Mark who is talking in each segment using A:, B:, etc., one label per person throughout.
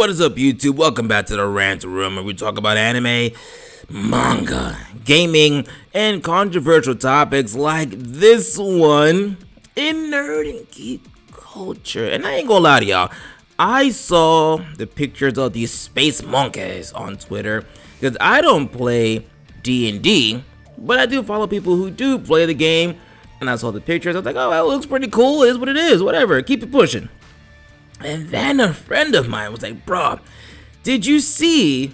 A: What is up, YouTube? Welcome back to the Rant Room, where we talk about anime, manga, gaming, and controversial topics like this one in nerd and geek culture. And I ain't gonna lie to y'all, I saw the pictures of these space monkeys on Twitter because I don't play D&D, but I do follow people who do play the game. And I saw the pictures. I was like, oh, that looks pretty cool. It is what it is. Whatever. Keep it pushing. And then a friend of mine was like, bro, did you see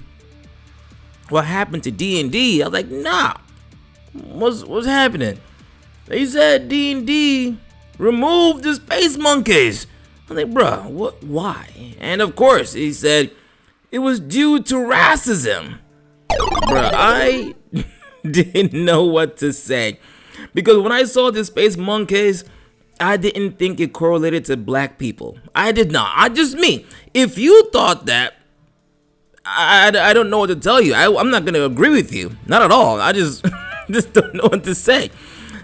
A: what happened to D&D? I was like, nah. What's happening? They said D&D removed the space monkeys. I was like, bro, what? Why? And of course, he said it was due to racism. Bro, I didn't know what to say. Because when I saw the space monkeys, I didn't think it correlated to black people. I did not. Just me. If you thought that, I don't know what to tell you. I'm not going to agree with you. Not at all. I just don't know what to say.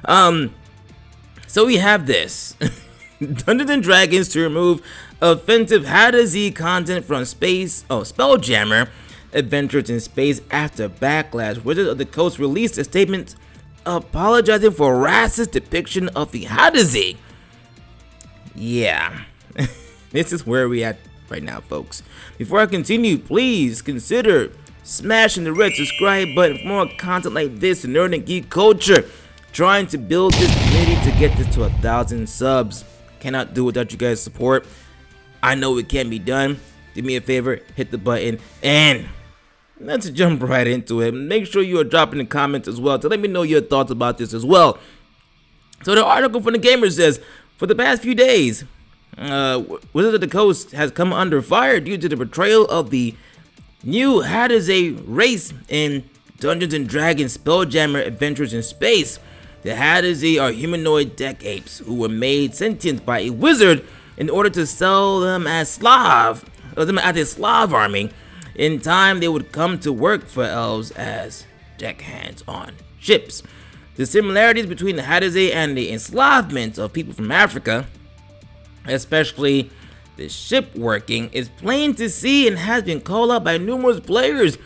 A: So we have this. Dungeons & Dragons to remove offensive Hadozee content from Spelljammer Adventures in Space after backlash. Wizards of the Coast released a statement apologizing for racist depiction of the Hadozee. Yeah, this is where we at right now, folks. Before I continue, please consider smashing the red subscribe button for more content like this in nerd and geek culture. Trying to build this community to get this to 1,000 subs. Cannot do without you guys' support. I know it can be done. Do me a favor, hit the button, and let's jump right into it. Make sure you are dropping the comments as well to let me know your thoughts about this as well. So the article from the Gamer says, for the past few days, Wizards of the Coast has come under fire due to the portrayal of the new Hadozee race in Dungeons & Dragons Spelljammer Adventures in Space. The Hadozee are humanoid deck apes who were made sentient by a wizard in order to sell them as a Slav army. In time, they would come to work for elves as deckhands on ships. The similarities between the Hadozee and the enslavement of people from Africa, especially the ship working, is plain to see and has been called out by numerous players.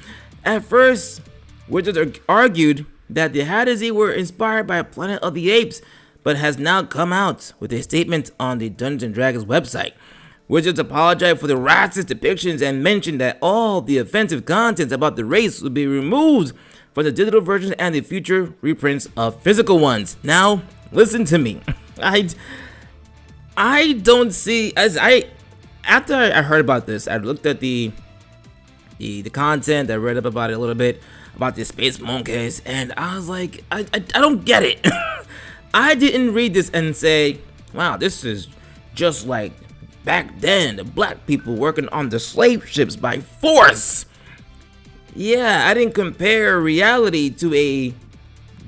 A: At first, Wizards argued that the Hadozee were inspired by Planet of the Apes, but has now come out with a statement on the Dungeons & Dragons website. Wizards apologized for the racist depictions and mentioned that all the offensive content about the race would be removed from the digital versions and the future reprints of physical ones. Now, listen to me. I don't see, after I heard about this, I looked at the content, I read up about it a little bit, about the space monkeys, and I was like, I don't get it. I didn't read this and say, wow, this is just like back then, the black people working on the slave ships by force. Yeah, I didn't compare reality to a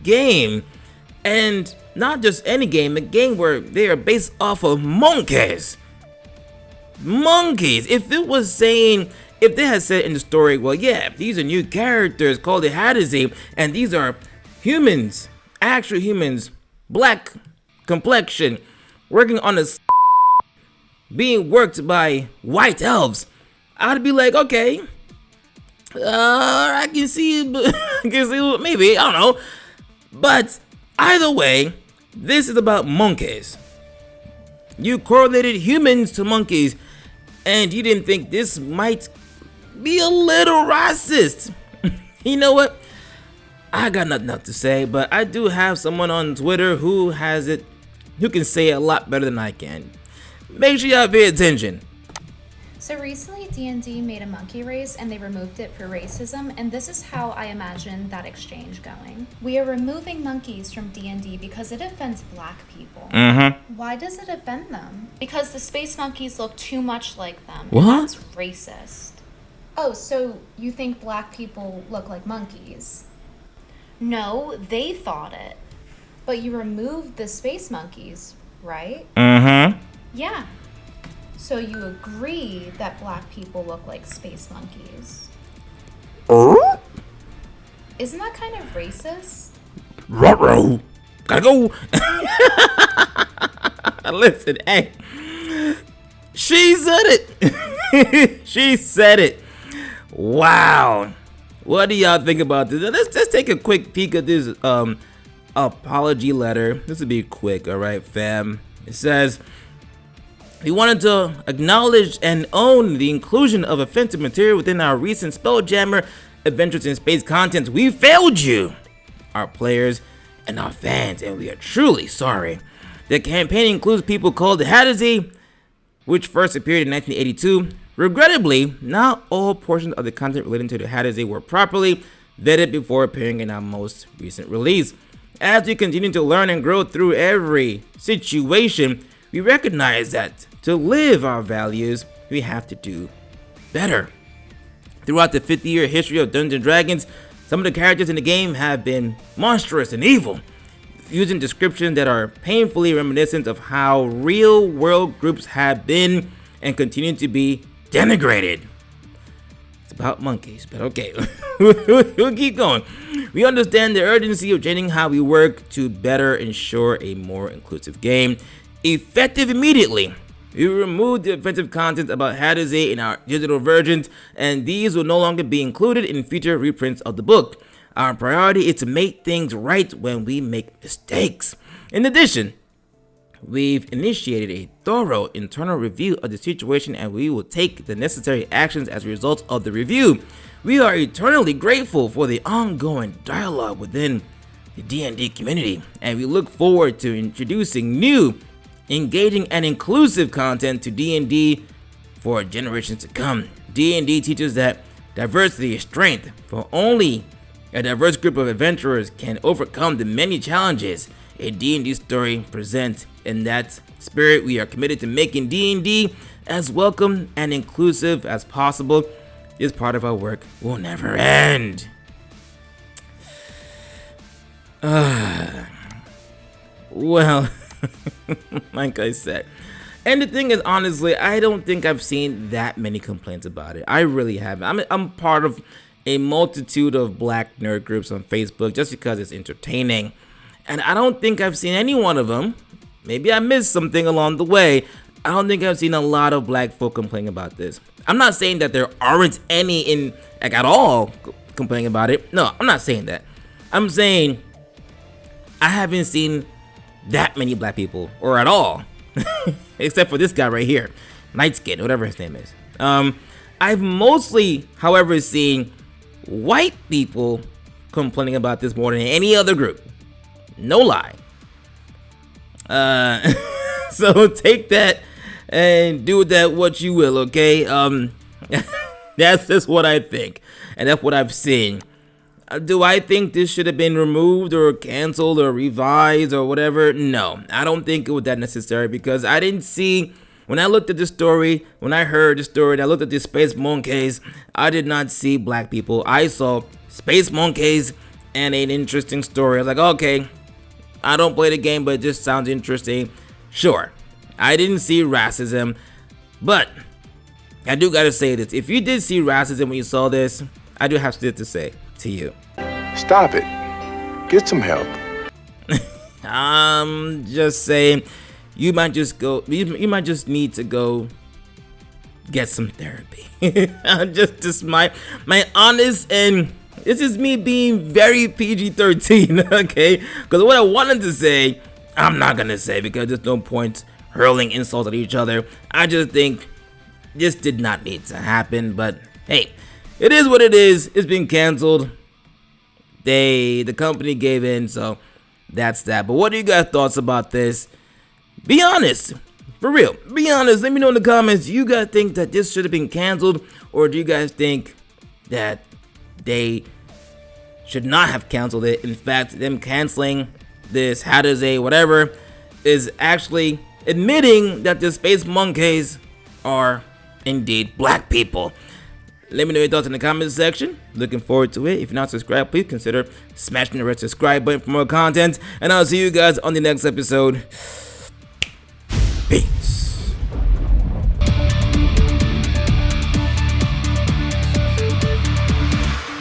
A: game, and not just any game, a game where they are based off of monkeys. Monkeys. If they had said in the story, well, yeah, these are new characters called the Hadozee, and these are humans, actual humans, black complexion, working on a being worked by white elves, I'd be like, okay, I can see maybe, I don't know. But either way, this is about monkeys. You correlated humans to monkeys, and you didn't think this might be a little racist. You know what? I got nothing else to say, but I do have someone on Twitter who can say it a lot better than I can. Make sure y'all pay attention.
B: So recently D&D made a monkey race and they removed it for racism, and this is how I imagine that exchange going. We are removing monkeys from D&D because it offends black people. Why does it offend them? Because the space monkeys look too much like them.
A: What?
B: And that's racist. Oh, so you think black people look like monkeys? No, they thought it. But you removed the space monkeys, right? Yeah. So you agree that black people look like space monkeys? Isn't that kind of racist?
A: Ruh-roh. Gotta go. Listen, hey. She said it. She said it. Wow. What do y'all think about this? Let's take a quick peek at this apology letter. This will be quick, all right, fam. It says, we wanted to acknowledge and own the inclusion of offensive material within our recent Spelljammer Adventures in Space content. We failed you, our players and our fans, and we are truly sorry. The campaign includes people called the Hadozee, which first appeared in 1982. Regrettably, not all portions of the content relating to the Hadozee were properly vetted before appearing in our most recent release. As we continue to learn and grow through every situation, we recognize that to live our values, we have to do better. Throughout the 50-year history of Dungeons & Dragons, some of the characters in the game have been monstrous and evil, using descriptions that are painfully reminiscent of how real-world groups have been and continue to be denigrated. It's about monkeys, but okay, we'll keep going. We understand the urgency of changing how we work to better ensure a more inclusive game. Effective immediately, we removed the offensive content about Hadozee in our digital versions, and these will no longer be included in future reprints of the book. Our priority is to make things right when we make mistakes. In addition, we've initiated a thorough internal review of the situation, and we will take the necessary actions as a result of the review. We are eternally grateful for the ongoing dialogue within the D&D community, and we look forward to introducing new, engaging, and inclusive content to D&D for generations to come. D&D teaches that diversity is strength, for only a diverse group of adventurers can overcome the many challenges a D&D story presents. In that spirit, we are committed to making D&D as welcome and inclusive as possible. This part of our work will never end. Well, like I said, and the thing is, honestly, I don't think I've seen that many complaints about it. I really haven't. I'm part of a multitude of black nerd groups on Facebook just because it's entertaining, and I don't think I've seen any one of them. Maybe I missed something along the way. I don't think I've seen a lot of black folk complaining about this. I'm not saying that there aren't any in, like, at all complaining about it. No, I'm not saying that. I'm saying I haven't seen that many black people, or at all, except for this guy right here, Nightskin, whatever his name is. I've mostly, however, seen white people complaining about this more than any other group. No lie. So take that and do with that what you will, okay? That's just what I think, and that's what I've seen. Do I think this should have been removed or canceled or revised or whatever? No, I don't think it was that necessary, because I didn't see, when I looked at the story, when I heard the story, and I looked at the space monkeys, I did not see black people. I saw space monkeys and an interesting story. I was like, okay, I don't play the game, but it just sounds interesting. Sure, I didn't see racism, but I do gotta say this. If you did see racism when you saw this, I do have to say to you,
C: stop it. Get some help.
A: I'm just saying, you might just go. You might just need to go get some therapy. just my honest, and this is me being very PG-13, okay? Because what I wanted to say, I'm not gonna say, because there's no point hurling insults at each other. I just think this did not need to happen, but hey, it is what it is. It's been canceled. The company gave in, so that's that. But what are you guys' thoughts about this? Be honest, for real. Be honest. Let me know in the comments. Do you guys think that this should have been canceled, or do you guys think that they should not have canceled it? In fact, them canceling this Hadozee, whatever, is actually admitting that the space monkeys are indeed black people. Let me know your thoughts in the comment section. Looking forward to it. If you're not subscribed, please consider smashing the red subscribe button for more content. And I'll see you guys on the next episode.